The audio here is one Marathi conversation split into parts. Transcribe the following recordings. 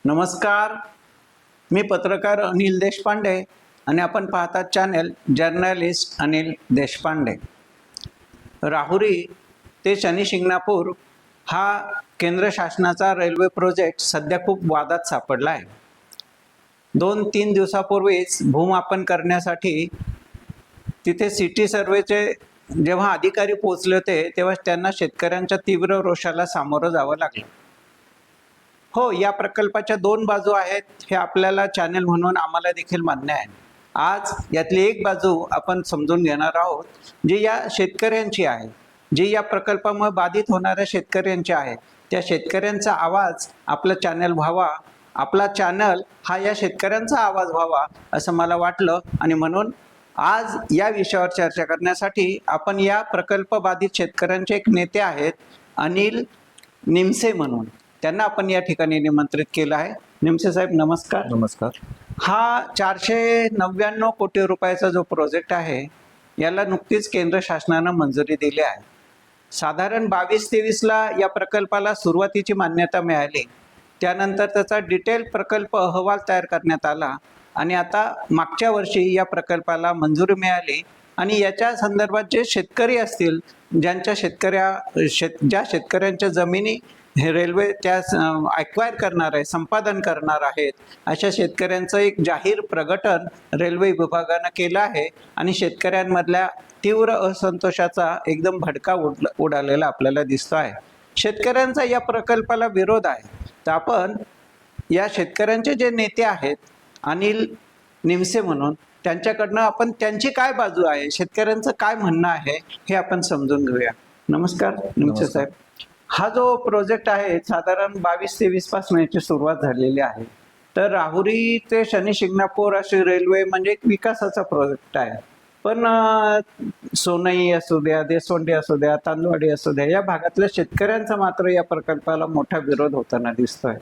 नमस्कार, मी पत्रकार अनिल देशपांडे आणि आपण पाहतात चॅनल जर्नलिस्ट अनिल देशपांडे. राहुरी ते शनी शिंगणापूर हा केंद्र शासनाचा रेल्वे प्रोजेक्ट सध्या खूप वादात सापडला आहे. 2-3 दिवसापूर्वीच भूमापन करण्यासाठी तिथे सिटी सर्वेचे जेव्हा अधिकारी पोहोचले होते तेव्हा त्यांना शेतकऱ्यांच्या तीव्र रोषाला सामोरं जावं लागलं. हो, या प्रकल्पाच्या 2 बाजू आहेत हे आपल्याला चॅनल म्हणून आम्हाला देखील मान्य आहे. आज यातली एक बाजू आपण समजून घेणार आहोत, जी या शेतकऱ्यांची आहे, जी या प्रकल्पामुळे बाधित होणाऱ्या शेतकऱ्यांची आहे. त्या शेतकऱ्यांचा आवाज आपला चॅनल व्हावा, आपला चॅनल हा या शेतकऱ्यांचा आवाज व्हावा असं मला वाटलं आणि म्हणून आज या विषयावर चर्चा करण्यासाठी आपण या प्रकल्प बाधित शेतकऱ्यांचे एक नेते आहेत अनिल निमसे म्हणून, त्यांना आपण या ठिकाणी निमंत्रित केलं आहे. निमसे साहेब नमस्कार. नमस्कार. हा 499 कोटी रुपयाचा जो प्रोजेक्ट आहे याला नुकतीच केंद्र शासनानं मंजुरी दिली आहे. साधारण 22-23ला या प्रकल्पाला सुरुवातीची मान्यता मिळाली. त्यानंतर त्याचा डिटेल प्रकल्प अहवाल तयार करण्यात आला आणि आता मागच्या वर्षी या प्रकल्पाला मंजुरी मिळाली आणि याच्या संदर्भात जे शेतकरी असतील, ज्या शेतकऱ्यांच्या जमिनी हे रेल्वे त्या ॲक्वायर करणार आहे, संपादन करणार आहेत, अशा शेतकऱ्यांचं एक जाहीर प्रकटन रेल्वे विभागानं केलं आहे आणि शेतकऱ्यांमधल्या तीव्र असंतोषाचा एकदम भडका उडालेला आपल्याला दिसतो आहे. शेतकऱ्यांचा या प्रकल्पाला विरोध आहे. तर आपण या शेतकऱ्यांचे जे नेते आहेत अनिल निमसे म्हणून, त्यांच्याकडनं आपण त्यांची काय बाजू आहे, शेतकऱ्यांचं काय म्हणणं आहे हे आपण समजून घेऊया. नमस्कार निमसे साहेब. हा जो प्रोजेक्ट आहे साधारण 22-23 पासून याची सुरुवात झालेली आहे. तर राहुरी ते शनी शिंगणापूर अशी रेल्वे म्हणजे एक विकासाचा प्रोजेक्ट आहे. पण सोनई असू द्या, देसोंडी असू द्या, तांदवाडी असू द्या, या भागातल्या शेतकऱ्यांचा मात्र या प्रकल्पाला मोठा विरोध होताना दिसतोय.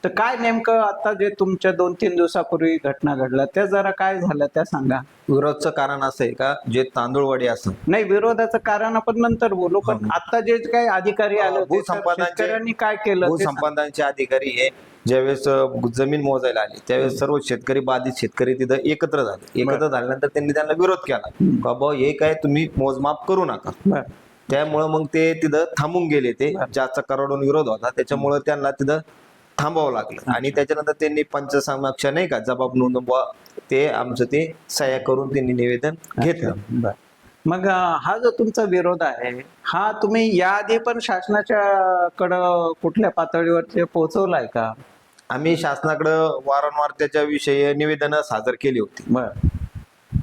तर काय नेमकं आता जे तुमच्या 2-3 दिवसापूर्वी घटना घडल्या त्या जरा काय झालं त्या सांगा. विरोधचं कारण असं आहे का, जे तांदूळवाडी असं नाही, विरोधाचं कारण आपण नंतर बोलू, पण आता जे काही अधिकारी आले होते शेतकऱ्यांनी काय केलं, भूसंपादनाचे अधिकारी हे ज्यावेळेस जमीन मोजायला आले त्यावेळेस सर्व शेतकरी, बाधित शेतकरी तिथं एकत्र झाले. एकत्र झाल्यानंतर त्यांनी त्यांना विरोध केला, बाबा हे काय तुम्ही मोजमाप करू नका. त्यामुळं मग ते तिथं थांबून गेले. ते ज्याचा करोडून विरोध होता त्याच्यामुळे त्यांना तिथं थांबावं लागलं आणि त्याच्यानंतर त्यांनी पंचसमक्ष नाही का जबाब नोंदवा, ते आमचं ते सह्या करून त्यांनी निवेदन घेतलं. मग हा जो तुमचा विरोध आहे हा तुम्ही याआधी पण शासनाच्या कडं कुठल्या पातळीवर पोहोचवलाय का? आम्ही शासनाकडं वारंवार त्याच्याविषयी निवेदन सादर केली होती.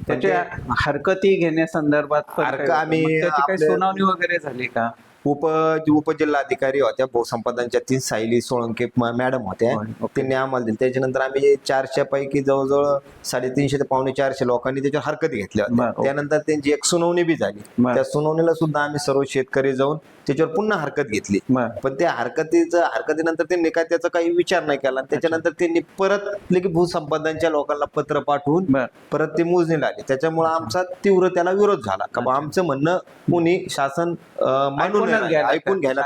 त्याच्या हरकती घेण्यासंदर्भात आम्ही त्याची काही सुनावणी वगैरे झाली का? उपजिल्हाधिकारी होत्या भूसंपादनच्या 3 सायली सोळंके मॅडम होत्या, त्यांनी आम्हाला दिली. त्याच्यानंतर आम्ही 400 पैकी जवळजवळ 350 ते 450 लोकांनी त्याच्यावर हरकती घेतल्या होत्या. त्यानंतर त्यांची एक सुनावणी बी झाली. त्या सुनावणीला सुद्धा आम्ही सर्व शेतकरी जाऊन त्याच्यावर पुन्हा हरकत घेतली. पण त्या हरकतीनंतर त्यांनी काय त्याचा काही विचार नाही केला. त्याच्यानंतर त्यांनी परत भूसंपादनच्या लोकांना पत्र पाठवून परत ते मोजणीला आले. त्याच्यामुळे आमचा तीव्र त्याला विरोध झाला का आमचं म्हणणं कोणी शासन मानून ऐकून घ्यायला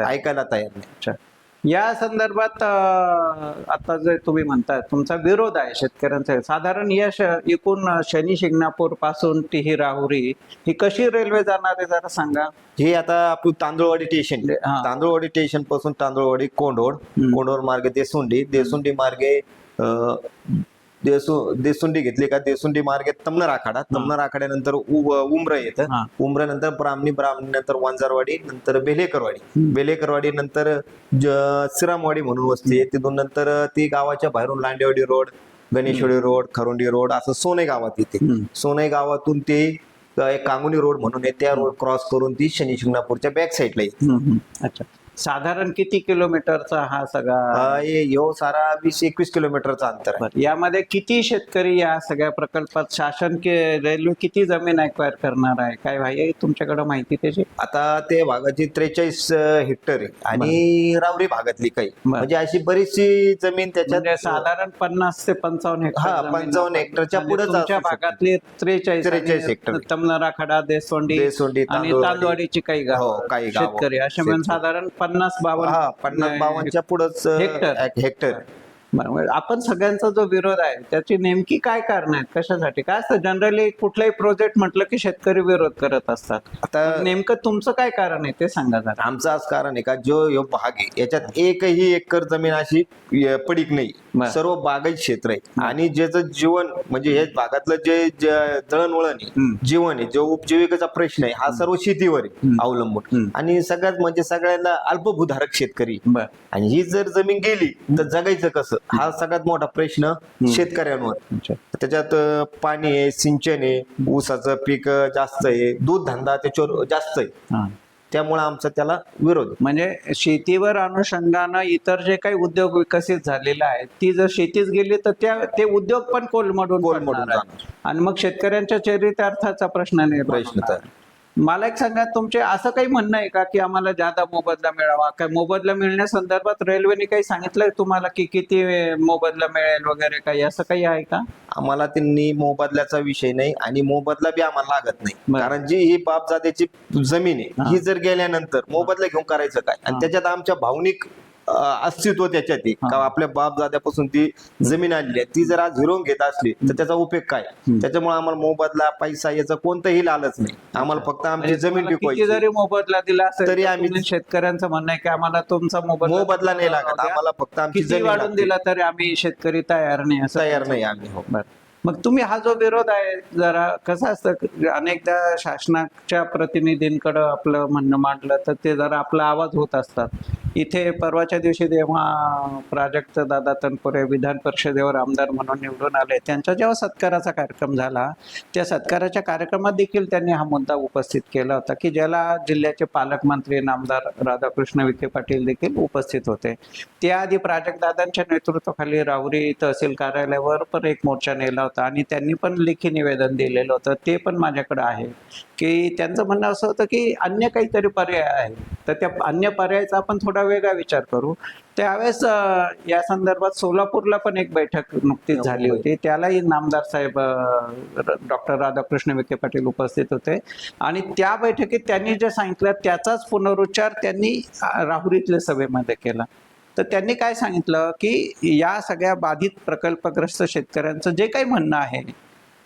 ऐकायला तयार नाही. या संदर्भात आता जे तुम्ही म्हणताय तुमचा विरोध आहे शेतकऱ्यांचा, साधारण या एकूण शनी शिंगणापूर पासून ती राहुरी ही कशी रेल्वे जाणार आहे जरा सांगा. हे आता आपण तांदूळवाडी स्टेशन पासून तांदूळवाडी कोंढोड मार्गे देसुंडी मार्गे देसुंडी घेतली का देसुंडी मार्गे तमनर आखाड्यानंतर उमरा येतं. उमऱ्यानंतर ब्राह्मणी नंतर वंजारवाडी, नंतर बेलेकरवाडी नंतर श्रीरामवाडी म्हणून वस्ती आहे. तिथून नंतर ती गावाच्या बाहेरून Landewadi road, Ganeshwadi road, खरोंडी road असं सोने गावात येते. सोने गावातून ते एक कांगुनी रोड म्हणून आहे, त्या रोड क्रॉस करून ती शनी शिंगणापूरच्या बॅक साईडला येते. अच्छा, साधारण किती किलोमीटरचा हा सगळा? सारा 20-21 किलोमीटरचा अंतर आहे. यामध्ये किती शेतकरी या सगळ्या प्रकल्पात शासन रेल्वे किती जमीन ॲक्वायर करणार आहे, काय भाई तुमच्याकडे माहिती त्याची? आता ते भागाची 43 हेक्टर आहे आणि रावरी भागातली काही म्हणजे अशी बरीचशी जमीन त्याच्यात साधारण 50 ते 55 हेक्टर. 55 हेक्टरच्या पुढे भागातले 43 हेक्टर. तमनर आखाडा, देसोंडी आणि तांदवाडीची काही गाव शेतकरी असे मिळून साधारण 50-52 हा 50-52च्या पुढंच हेक्टर. हेक्टर. बरोबर. आपण सगळ्यांचा जो विरोध आहे त्याची नेमकी काय कारण आहेत, कशासाठी काय असतं? जनरली कुठलाही प्रोजेक्ट म्हटलं की शेतकरी विरोध करत असतात. आता मग नेमकं तुमचं काय कारण आहे ते सांगा जरा. आमचं आज कारण आहे का जो ह्यो भाग आहे याच्यात एकही एकर जमीन अशी पडीक नाही, बरं. सर्व बागायत क्षेत्र आहे. आणि ज्याचं जीवन म्हणजे हे भागातलं जे दळणवळण आहे, जीवन आहे, जो उपजीविकेचा प्रश्न आहे, हा सर्व शेतीवर आहे अवलंबून. आणि सगळ्यात म्हणजे सगळ्यांना अल्पभूधारक शेतकरी. बर. आणि ही जर जमीन गेली तर जगायचं कसं, हा सगळ्यात मोठा प्रश्न शेतकऱ्यांवर. त्याच्यात पाणी आहे, सिंचन आहे, ऊसाचं पीक जास्त आहे, दूध धंदा त्याच्यावर जास्त आहे. त्यामुळे आमचा त्याला विरोध आहे. म्हणजे शेतीवर अनुषंगानं इतर जे काही उद्योग विकसित झालेले आहेत ती जर शेतीच गेली तर ते उद्योग पण कोलमडून पडणार आहेत. आणि मग शेतकऱ्यांच्या चरितार्थाचा प्रश्न निर्माण होणार. मला एक सांगा, तुमचे असं काही म्हणणं आहे का की आम्हाला जादा मोबदला मिळावा? काय मोबदला मिळण्यासंदर्भात रेल्वेने काही सांगितलंय तुम्हाला की किती मोबदला मिळेल वगैरे काही असं काही आहे का? आम्हाला त्यांनी मोबदल्याचा विषय नाही आणि मोबदला बी आम्हाला लागत नाही. कारण जी ही बापजाद्याची जमीन आहे ही जर गेल्यानंतर मोबदला घेऊन करायचं काय? आणि त्याच्यात आमच्या भावनिक अस्तित्व त्याच्यात आहे का आपल्या बापजाद्यापासून ती जमीन आलेली आहे, ती जर आज हिरवून घेत असली तर त्याचा उपयोग काय? त्याच्यामुळे आम्हाला मोबदला पैसा याचा कोणताही लालच नाही. आम्हाला फक्त आमची जमीन किती जरी मोबदला दिला असेल तरी आम्ही शेतकऱ्यांचं म्हणणं आहे की आम्हाला तुमचा मोबदला नाही लागत, आम्हाला फक्त आमची किती जमीन वाढून दिला तरी आम्ही शेतकरी तयार नाही असं तयार नाही आम्ही. हो. मग तुम्ही हा जो विरोध आहे जरा कसं असतं, अनेकदा शासनाच्या प्रतिनिधींकडे आपलं म्हणणं मांडलं तर ते जरा आपला आवाज होत असतात. इथे परवाच्या दिवशी जेव्हा प्राजक्त दादा तनपुरे विधान परिषदेवर आमदार म्हणून निवडून आले, त्यांचा जेव्हा सत्काराचा कार्यक्रम झाला त्या सत्काराच्या कार्यक्रमात देखील त्यांनी हा मुद्दा उपस्थित केला होता की ज्याला जिल्ह्याचे पालकमंत्री नामदार राधाकृष्ण विखे पाटील देखील उपस्थित होते. त्याआधी प्राजक्त दादांच्या नेतृत्वाखाली राहुरी तहसील कार्यालयावर पण एक मोर्चा नेला होता आणि त्यांनी पण लेखी निवेदन दिलेलं होतं, ते पण माझ्याकडे आहे. की त्यांचं म्हणणं असं होतं की अन्य काहीतरी पर्याय आहे, तर त्या अन्य पर्यायाचा आपण थोडा वेगळा विचार करू. त्यावेळेस या संदर्भात सोलापूरला पण एक बैठक नुकतीच झाली होती, त्यालाही नामदार साहेब डॉक्टर राधाकृष्ण विखे पाटील उपस्थित होते. आणि त्या बैठकीत त्यांनी जे सांगितलं त्याचाच पुनरुच्चार त्यांनी राहुरीतल्या सभेमध्ये केला. तर त्यांनी काय सांगितलं की या सगळ्या बाधित प्रकल्पग्रस्त शेतकऱ्यांचं जे काही म्हणणं आहे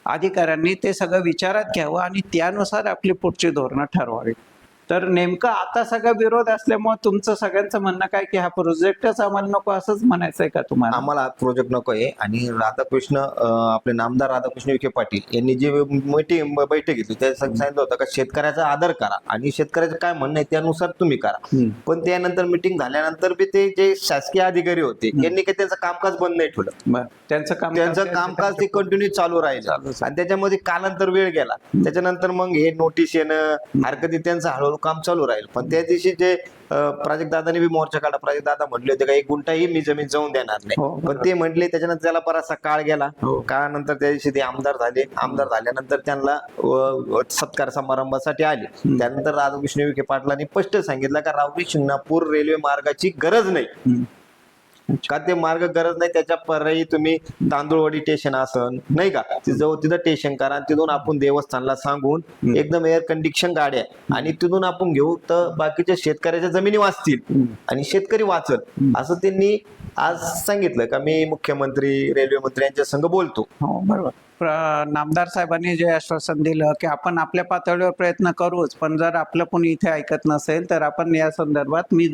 अधिकाऱ्यांनी ते सगळं विचारात घ्यावं आणि त्यानुसार आपली पुढची धोरणं ठरवावी. तर नेमकं आता सगळा विरोध असल्यामुळे तुमचं सगळ्यांचं म्हणणं काय की हा प्रोजेक्टच आम्हाला नको असंच म्हणायचं आहे का तुम्हाला? आम्हाला प्रोजेक्ट नको आहे. आणि राधाकृष्ण आपले नामदार राधाकृष्ण विखे पाटील यांनी जी बैठक घेतली त्या सांगितलं होतं का शेतकऱ्याचा आदर करा आणि शेतकऱ्याचं काय म्हणणं आहे त्यानुसार तुम्ही करा. पण त्यानंतर मिटिंग झाल्यानंतर बी ते जे शासकीय अधिकारी होते यांनी काही त्यांचं कामकाज बंद नाही ठेवलं. त्यांचं कामकाज ते कंटिन्यू चालू राहिलं आणि त्याच्यामध्ये कालांतर वेळ गेला. त्याच्यानंतर मग हे नोटीस येणं हरकती त्यांचं हळूहळू काम चालू राहील. पण त्या दिवशी जे प्राजक्त दादांनी बी मोर्चा काढला, प्राजक्त दादा म्हटले होते का 1 गुंठाही मी जमीन जाऊन देणार नाही. पण ते म्हटले, त्याच्यानंतर त्याला बराचसा काळ गेला. काळानंतर त्या दिवशी ते आमदार झाले. आमदार झाल्यानंतर त्यांना सत्कार समारंभासाठी आले. त्यानंतर राधाकृष्ण विखे पाटलांनी स्पष्ट सांगितलं का राहुरी शिंगणापूर रेल्वे मार्गाची गरज नाही. का ते मार्ग गरज नाही, त्याच्या पर्यायी तुम्ही तांदूळवाडी स्टेशन असन नाही का, तिथं स्टेशन करा. तिथून आपण देवस्थानला सांगून एकदम एअर कंडिशन गाड्या आणि तिथून आपण घेऊ तर बाकीच्या शेतकऱ्याच्या जमिनी वाचतील आणि शेतकरी वाचल. असं त्यांनी आज सांगितलं का मी मुख्यमंत्री रेल्वे मंत्री यांच्या संग बोलतो. हो बरोबर. नामदार साहेबांनी जे आश्वासन दिलं की आपण आपल्या पातळीवर प्रयत्न करूच, पण जर आपलं कोणी इथे ऐकत नसेल तर आपण या संदर्भात मी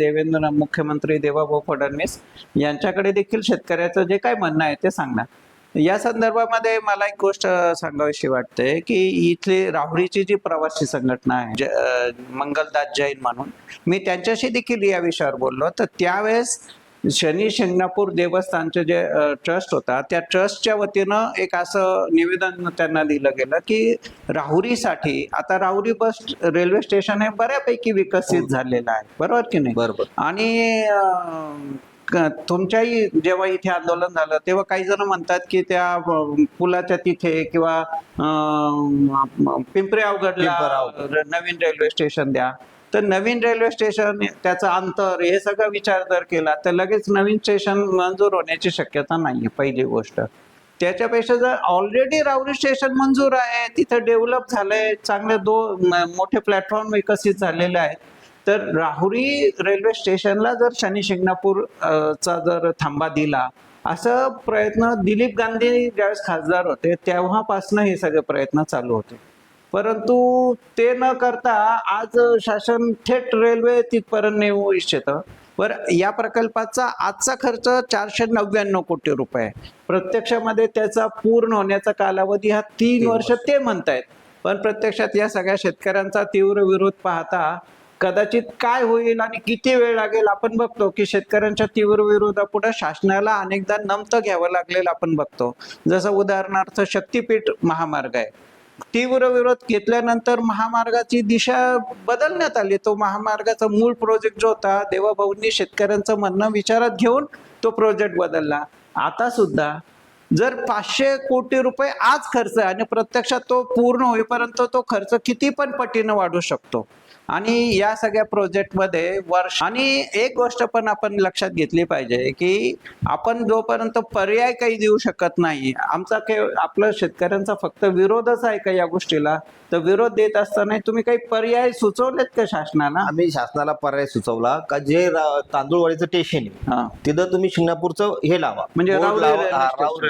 मुख्यमंत्री देवाभाऊ फडणवीस यांच्याकडे देखील शेतकऱ्याचं जे काय म्हणणं आहे ते सांगणार. या संदर्भामध्ये मला एक गोष्ट सांगावीशी वाटते की इथली राहुरीची जी प्रवासी संघटना आहे मंगलदास जैन म्हणून, मी त्यांच्याशी देखील या विषयावर बोललो. तर त्यावेळेस शनी शिंगणापूर देवस्थानचे जे ट्रस्ट होता त्या ट्रस्टच्या वतीनं एक असं निवेदन त्यांना दिलं गेलं की राहुरीसाठी आता राहुरी बस रेल्वे स्टेशन हे बऱ्यापैकी विकसित झालेलं आहे, बरोबर की नाही? बरोबर. आणि तुमच्याही जेव्हा इथे आंदोलन झालं तेव्हा काही जण म्हणतात की त्या पुलाच्या तिथे किंवा पिंपरी अवघडला नवीन रेल्वे स्टेशन द्या. तर नवीन रेल्वे स्टेशन त्याचं अंतर हे सगळं विचार जर केला तर लगेच नवीन स्टेशन मंजूर होण्याची शक्यता नाहीये पहिली गोष्ट. त्याच्यापेक्षा जर ऑलरेडी राहुरी स्टेशन मंजूर आहे, तिथं डेव्हलप झालंय, चांगले मोठे प्लॅटफॉर्म विकसित झालेले आहेत, तर राहुरी रेल्वे स्टेशनला जर शनी शिंगणापूर चा जर थांबा दिला, असं प्रयत्न दिलीप गांधी ज्यावेळेस खासदार होते तेव्हापासून हे सगळे प्रयत्न चालू होते. परंतु ते न करता आज शासन थेट रेल्वे तिथपर्यंत नेऊ इच्छितं. बरं, या प्रकल्पाचा आजचा खर्च 499 कोटी रुपये आहे. प्रत्यक्षामध्ये त्याचा पूर्ण होण्याचा कालावधी हा 3 वर्ष ते म्हणतायत. पण प्रत्यक्षात या सगळ्या शेतकऱ्यांचा तीव्र विरोध पाहता कदाचित काय होईल आणि किती वेळ लागेल आपण बघतो की शेतकऱ्यांच्या तीव्र विरोधापुढे शासनाला अनेकदा नमतं घ्यावं लागलेलं आपण बघतो. जसं उदाहरणार्थ शक्तीपीठ महामार्ग आहे, तीव्र विरोध घेतल्यानंतर महामार्गाची दिशा बदलण्यात आली. तो महामार्गाचा मूळ प्रोजेक्ट जो होता, देवाभाऊंनी शेतकऱ्यांचं म्हणणं विचारात घेऊन तो प्रोजेक्ट बदलला. आता सुद्धा जर 500 कोटी रुपये आज खर्च आहे आणि प्रत्यक्षात तो पूर्ण होईपर्यंत तो खर्च किती पण पटीनं वाढू शकतो. आणि या सगळ्या प्रोजेक्टमध्ये वर्ष आणि एक गोष्ट पण आपण लक्षात घेतली पाहिजे की आपण जोपर्यंत पर्याय काही देऊ शकत नाही, आमचा आपलं शेतकऱ्यांचा फक्त विरोधच आहे का या गोष्टीला, तर विरोध देत असताना तुम्ही काही पर्याय सुचवलेत का शासनाला? आम्ही शासनाला पर्याय सुचवला का जे तांदूळवाडीचं स्टेशन आहे तिथं तुम्ही शिंगणापूरचं हे लावा, म्हणजे राहुरी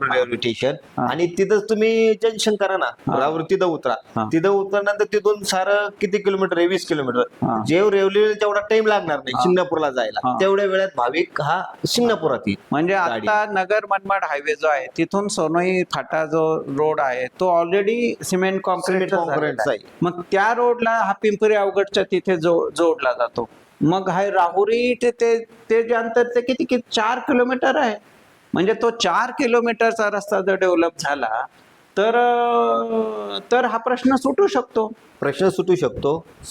रेल्वे स्टेशन, आणि तिथं तुम्ही जंक्शन करा ना, राहुरी तिथं उतरा. तिथं उतरल्यानंतर तिथून सारं किती किलोमीटर आहे, 20 किलोमीटर. जे रेल्वे जेवढा टाइम लागणार नाही शिंगणापूरला जायला, तेवढ्या वेळात भाविक हा शिंगणापुरात येईल. म्हणजे आता नगर मनमाड हायवे जो आहे तिथून सोनोई फाटा जो रोड आहे तो ऑलरेडी सिमेंट कॉन्क्रीट आहे. मग त्या रोडला हा पिंपरी अवघडच्या तिथे जोडला जातो. मग हा राहुरी ते जे अंतर ते किती 4 किलोमीटर आहे. म्हणजे तो 4 किलोमीटरचा रस्ता जर डेव्हलप झाला तर हा प्रश्न सुटू शकतो.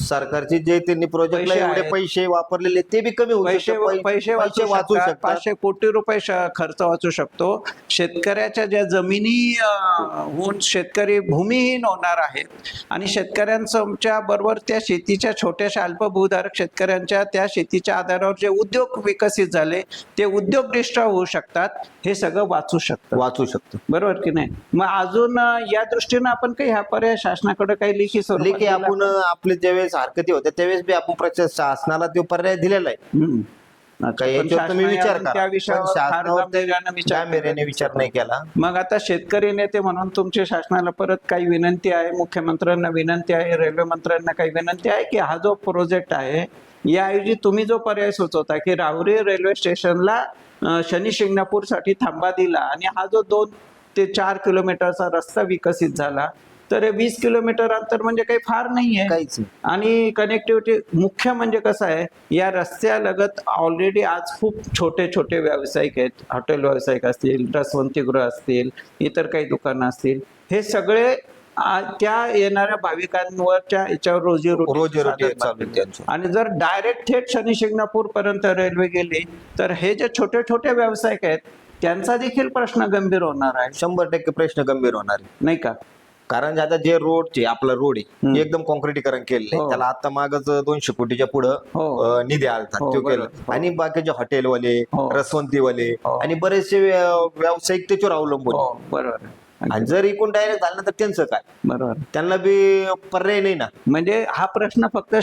सरकारचे जे त्यांनी प्रोजेक्टला एवढे पैसे वापरलेले ते बी कमी होऊ शकतात, पैसे वाचू शकतात. 500 कोटी रुपये खर्च वाचू शकतो. शेतकऱ्याच्या ज्या जमिनी होऊन शेतकरी भूमिहीन होणार आहेत आणि शेतकऱ्यांच्या बरोबर त्या शेतीच्या छोट्याशा अल्पभूधारक शेतकऱ्यांच्या त्या शेतीच्या आधारावर जे उद्योग विकसित झाले ते उद्योग डिस्ट्रॉय होऊ शकतात. हे सगळं वाचू शकतं, बरोबर की नाही? मग अजून या दृष्टीनं आपण काही ह्या पर्याय शासनाकडे काही लेखी आपण आपले ज्यावेळेस हरकती होत्या त्यावेळेस बी आपण शासनाला तो पर्याय दिलेला आहे. तुम्ही विचार करा, विचार नाही केला. मग आता शेतकरी नेते म्हणून तुमची शासनाला परत काही विनंती आहे, मुख्यमंत्र्यांना विनंती आहे, रेल्वे मंत्र्यांना काही विनंती आहे की हा जो प्रोजेक्ट आहे याऐवजी तुम्ही जो पर्याय सुचवता की राहुरी रेल्वे स्टेशनला शनी शिंगणापूर साठी थांबा दिला आणि हा जो 2 ते 4 किलोमीटरचा रस्ता विकसित झाला, तर 20 किलोमीटर अंतर म्हणजे काही फार नाहीये काहीच. आणि कनेक्टिव्हिटी मुख्य म्हणजे कसं आहे, या रस्त्यालगत ऑलरेडी आज खूप छोटे छोटे व्यावसायिक आहेत. हॉटेल व्यावसायिक असतील, रसवंतीगृह असतील, इतर काही दुकानं असतील. हे सगळे त्या येणाऱ्या भाविकांवरच्या याच्यावर रोजीरोटी. आणि जर डायरेक्ट थेट शनी शिंगणापूर पर्यंत रेल्वे गेली तर हे जे छोटे छोटे व्यावसायिक आहेत त्यांचा देखील प्रश्न गंभीर होणार आहे. 100% प्रश्न गंभीर होणार आहे, नाही का? कारण आता जे रोडचे आपला रोड आहे एकदम कॉन्क्रिटीकरण केलेलं, त्याला आता मागच 200 कोटीच्या पुढं निधी आलता तो केला. आणि बाकीचे हॉटेलवाले, रसवंतीवाले आणि बरेचसे व्यावसायिक त्याच्यावर अवलंबून. बरोबर. आणि जर इकडून डायरेक्ट झालं तर त्यांचं काय? बरोबर, त्यांना बी पर्याय नाही ना. म्हणजे हा प्रश्न फक्त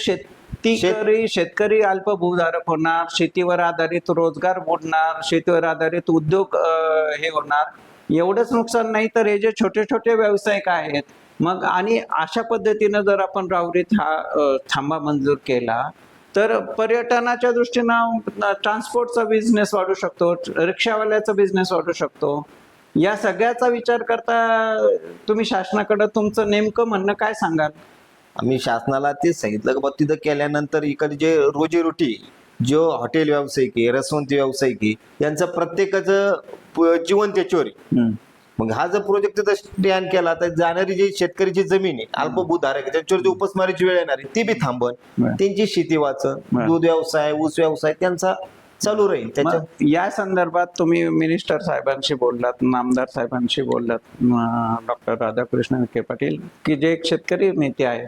शेतकरी अल्पभूधारक होणार, शेतीवर आधारित रोजगार बुडणार, शेतीवर आधारित उद्योग हे होणार, एवढंच नुकसान नाही तर हे जे छोटे छोटे व्यावसायिक आहेत. मग आणि अशा पद्धतीनं जर आपण राहुरीत हा थांबा मंजूर केला तर पर्यटनाच्या दृष्टीनं ट्रान्सपोर्टचा बिझनेस वाढू शकतो, रिक्षावाल्याचा बिझनेस वाढू शकतो. या सगळ्याचा विचार करता तुम्ही शासनाकडे तुमचं नेमकं म्हणणं काय सांगाल? आम्ही शासनाला तेच सांगितलं की तिथं केल्यानंतर इकडे जे रोजीरोटी, जो हॉटेल व्यावसायिक आहे, रसवंती व्यावसायिक आहे, यांचं प्रत्येकाचं जीवन त्याच्यावर आहे. मग हा जर प्रोजेक्ट तिथं स्टॅन केला तर जाणारी जी शेतकऱ्याची जमीन आहे, अल्पभूधारक आहे, त्याच्यावर जी उपासमारीची वेळ येणार आहे ती बी थांबन, त्यांची शेती वाचन, दूध व्यवसाय, ऊस व्यवसाय त्यांचा चालू राहील. त्याच्या या संदर्भात तुम्ही मिनिस्टर साहेबांशी बोललात, नामदार साहेबांशी बोललात, डॉक्टर राधाकृष्ण विखे पाटील, की जे एक शेतकरी नेते आहे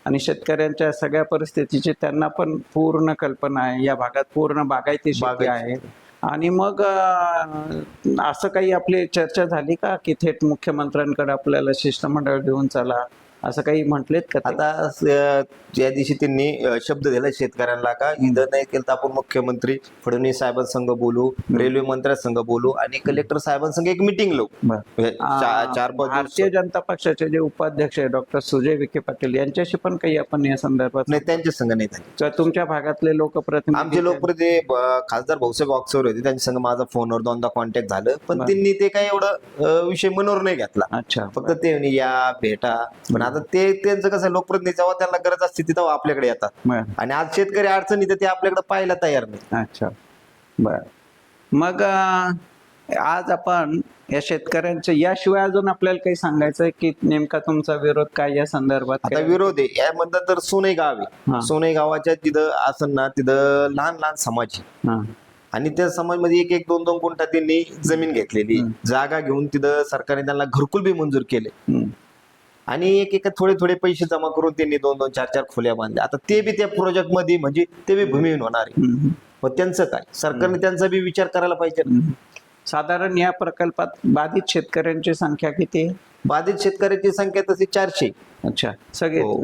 आणि शेतकऱ्यांच्या सगळ्या परिस्थितीची त्यांना पण पूर्ण कल्पना आहे. या भागात पूर्ण बागायती शेती आहे. आणि मग असं काही आपली चर्चा झाली का की थेट मुख्यमंत्र्यांकडे आपल्याला शिष्टमंडळ घेऊन चला असं काही म्हटलेत का ते? आता ज्या दिवशी त्यांनी शब्द दिला शेतकऱ्यांना का इथं नाही केलं तर आपण मुख्यमंत्री फडणवीस साहेबांसंग बोलू, रेल्वे मंत्र्यांसंग बोलू आणि कलेक्टर साहेबांसंग एक मिटिंग लावू. बरं. म्हणजे 4-5 भारतीय जनता पक्षाचे जे उपाध्यक्ष आहे डॉक्टर सुजय विखे पाटील यांच्याशी पण काही आपण या संदर्भात नाही त्यांच्या संघ नाही झाले. तर तुमच्या भागातले लोकप्रतिनिधी आमचे लोकप्रतिनिधी खासदार भाऊसाहेब वागचौरे होते, त्यांच्या संग माझा फोनवर 2दा कॉन्टॅक्ट झालं, पण त्यांनी ते काही एवढं विषय मनावर नाही घेतला. अच्छा. फक्त ते म्हणे या भेटा, पण आता ते त्यांचं कसं लोकप्रतिनिधी जेव्हा त्यांना गरज असते तेव्हा आपल्याकडे येतात बरं. आणि आज शेतकरी अडचणी तर ते आपल्याकडे पाहायला तयार नाही. अच्छा, बर. मग आज आपण या शेतकऱ्यांचं याशिवाय अजून आपल्याला काही सांगायचं आहे की नेमका तुमचा विरोध काय या संदर्भात? आता विरोध आहे यामध्ये तर सोनई गाव हा. आहे. सोनई गावाच्या तिथं असं ना तिथं लहान लहान समाज आहे. हा. आणि त्या समाजमध्ये 1-1, 2-2 गुंठा त्यांनी जमीन घेतलेली, जागा घेऊन तिथं सरकारने त्यांना घरकुल बी मंजूर केले आणि एक थोडे पैसे जमा करून त्यांनी 2-2, 4-4 खोल्या बांधल्या. आता ते बी त्या प्रोजेक्ट मध्ये म्हणजे ते बी भूमिहीन होणार आहे. मग त्यांचं काय, सरकारने त्यांचा बी विचार करायला पाहिजे. साधारण या प्रकल्पात बाधित शेतकऱ्यांची संख्या किती आहे? बाधित शेतकऱ्याची संख्या तशी 400. अच्छा, सगळे हो.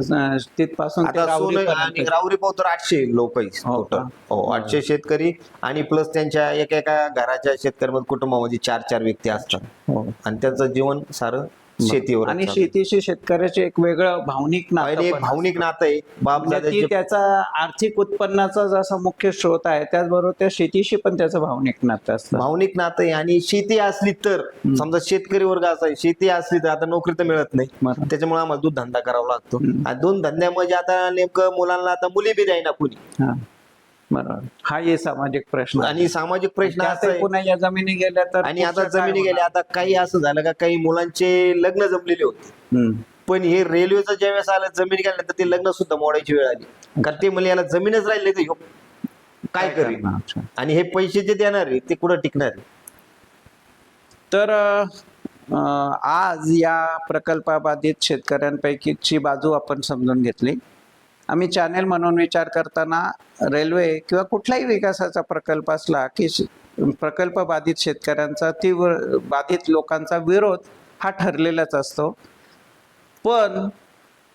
तिथपासून ते आता सोनं आणि राहुरीपर्यंत. राहुरी पाव तर 800 लोक आहेत हो टोटल. का? हो, 800 शेतकरी आणि प्लस त्यांच्या एका घराच्या शेतकऱ्यामध्ये कुटुंबामध्ये 4-4 व्यक्ती असतात हो. आणि त्यांचं जीवन सारं शेतीवर आणि शेतीशी शेतकऱ्याचे एक वेगळं भावनिक नातं एक पण भावनिक नातं आहे. बाप म्हणजे ती दादाचे त्याचा आर्थिक उत्पन्नाचा जसा मुख्य स्रोत आहे त्याचबरोबर त्या शेतीशी पण त्याचं भावनिक नातं असतं. भावनिक नातं आहे आणि शेती असली तर समजा शेतकरी वर्ग असा आहे, शेती असली तर आता नोकरी तर मिळत नाही, बरं. त्याच्यामुळे आम्हाला दूध धंदा करावा लागतो. आणि दूध धंद्यामध्ये आता नेमकं मुलांना आता मुली बी द्यायना कुणी. हा. बरोबर. हा ये सामाजिक प्रश्न आहे. आणि सामाजिक प्रश्न असा त्यातही आहे पुन्हा या जमिनी गेल्या तर आणि आता पुढचं काय जमिनी गेल्या. आता काही असं झालं का काही मुलांचे लग्न जमलेले होते, होणार? पण हे रेल्वेचं ज्यावेळेस आलं जमीन गेल्यानंतर ते लग्न सुद्धा मोडायची वेळ आली. कारण ते म्हणजे याला जमीनच राहिली तर ह्यो काय करेल करणार? अच्छा. आणि हे पैसे जे देणार आहे ते कुठं टिकणार आहे. तर आज या प्रकल्पाबाधित शेतकऱ्यांपैकीची बाजू आपण समजून घेतली. आम्ही चॅनेल म्हणून विचार करताना रेल्वे किंवा कुठलाही विकासाचा प्रकल्प असला की प्रकल्प बाधित शेतकऱ्यांचा तीव्र बाधित लोकांचा विरोध हा ठरलेलाच असतो. पण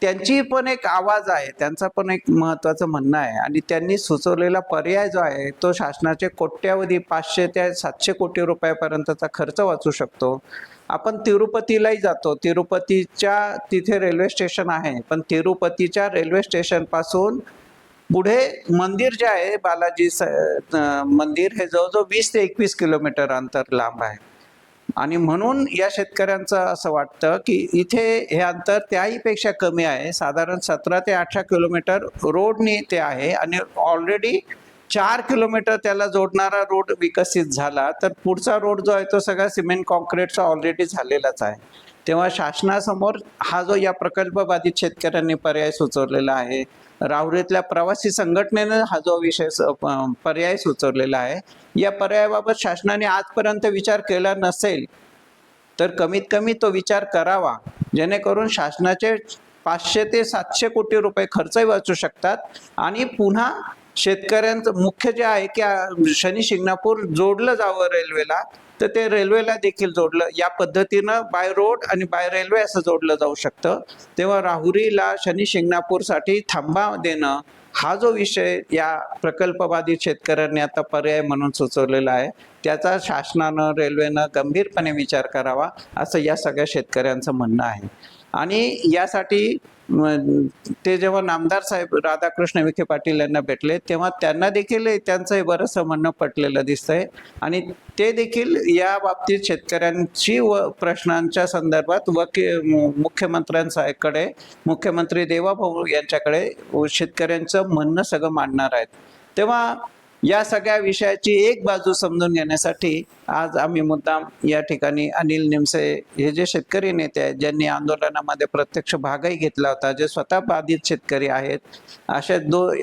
त्यांची पण एक आवाज आहे, त्यांचा पण एक महत्त्वाचं म्हणणं आहे आणि त्यांनी सुचवलेला पर्याय जो आहे तो शासनाचे कोट्यावधी 500 ते 700 कोटी रुपयापर्यंतचा खर्च वाचू शकतो. आपण तिरुपतीलाही जातो, तिरुपतीच्या तिथे रेल्वे स्टेशन आहे, पण तिरुपतीच्या रेल्वे स्टेशन पासून पुढे मंदिर जे आहे बालाजी मंदिर हे जवळजवळ 20 ते 21 किलोमीटर अंतर लांब आहे. आणि म्हणून या शेतकऱ्यांचं असं वाटतं की इथे हे अंतर त्याहीपेक्षा कमी आहे. साधारण 17 ते 18 किलोमीटर रोडने ते आहे आणि ऑलरेडी 4 किलोमीटर त्याला जोडणारा रोड विकसित झाला तर पुढचा रोड जो आहे तो सगळा सिमेंट कॉन्क्रीटचा ऑलरेडी झालेलाच आहे. तेव्हा शासनासमोर हा जो या प्रकल्प बाधित शेतकऱ्यांनी पर्याय सुचवलेला आहे, राहुरीतल्या प्रवासी संघटनेनं हा जो पर्याय सुचवलेला आहे, या पर्यायाबाबत शासनाने आजपर्यंत विचार केला नसेल तर कमीत कमी तो विचार करावा, जेणेकरून शासनाचे 500 ते 700 कोटी रुपये खर्चही वाचू शकतात आणि पुन्हा शेतकऱ्यांचं मुख्य जे आहे की शनी शिंगणापूर जोडलं जावं रेल्वेला, तर ते रेल्वेला देखील जोडलं या पद्धतीनं बाय रोड आणि बाय रेल्वे असं जोडलं जाऊ शकतं. तेव्हा राहुरीला शनी शिंगणापूरसाठी थांबा देणं हा जो विषय या प्रकल्पबाधित शेतकऱ्यांनी आता पर्याय म्हणून सुचवलेला आहे, त्याचा शासनानं रेल्वेनं गंभीरपणे विचार करावा असं या सगळ्या शेतकऱ्यांचं म्हणणं आहे. आणि यासाठी ते जेव्हा नामदार साहेब राधाकृष्ण विखे पाटील यांना भेटले तेव्हा त्यांना देखील त्यांचं बरंचसं म्हणणं पटलेलं दिसतंय आणि ते देखील या बाबतीत शेतकऱ्यांची व प्रश्नांच्या संदर्भात मुख्यमंत्र्यांकडे मुख्यमंत्री देवाभाऊ यांच्याकडे शेतकऱ्यांचं म्हणणं सगळं मांडणार आहेत. तेव्हा या सगळ्या विषयाची एक बाजू समजून घेण्यासाठी आज आम्ही मुद्दाम या ठिकाणी अनिल निमसे हे जे शेतकरी नेते आहेत, ज्यांनी आंदोलनामध्ये प्रत्यक्ष भागही घेतला होता, जे स्वतः बाधित शेतकरी आहेत, अशा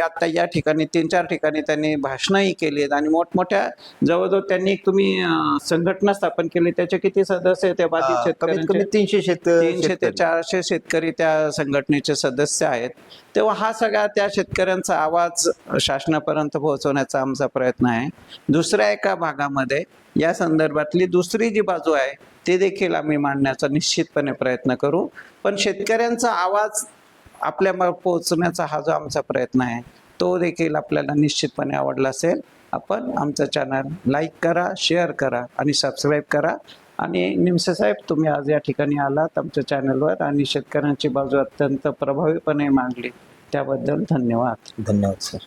आता या ठिकाणी 3-4 ठिकाणी त्यांनी भाषणंही केली आहेत आणि मोठमोठ्या जवळजवळ त्यांनी तुम्ही संघटना स्थापन केली. त्याचे किती सदस्य त्या बाधित शेतकऱ्यांचे? 300 ते 400 शेतकरी त्या संघटनेचे सदस्य आहेत. तेव्हा हा सगळा त्या शेतकऱ्यांचा आवाज शासनापर्यंत पोहोचवण्याचा आमचा प्रयत्न आहे. दुसऱ्या एका भागामध्ये या संदर्भातली दुसरी जी बाजू आहे ते देखील आम्ही मांडण्याचा निश्चितपणे प्रयत्न करू. पण शेतकऱ्यांचा आवाज आपल्या पोहोचण्याचा हा जो आमचा प्रयत्न आहे तो देखील आपल्याला निश्चितपणे आवडला असेल. आपण आमचं चॅनल लाईक करा, शेअर करा आणि सबस्क्राईब करा. आणि निमसे साहेब, तुम्ही आज या ठिकाणी आलात आमच्या चॅनलवर आणि शेतकऱ्यांची बाजू अत्यंत प्रभावीपणे मांडली, त्याबद्दल धन्यवाद. धन्यवाद सर.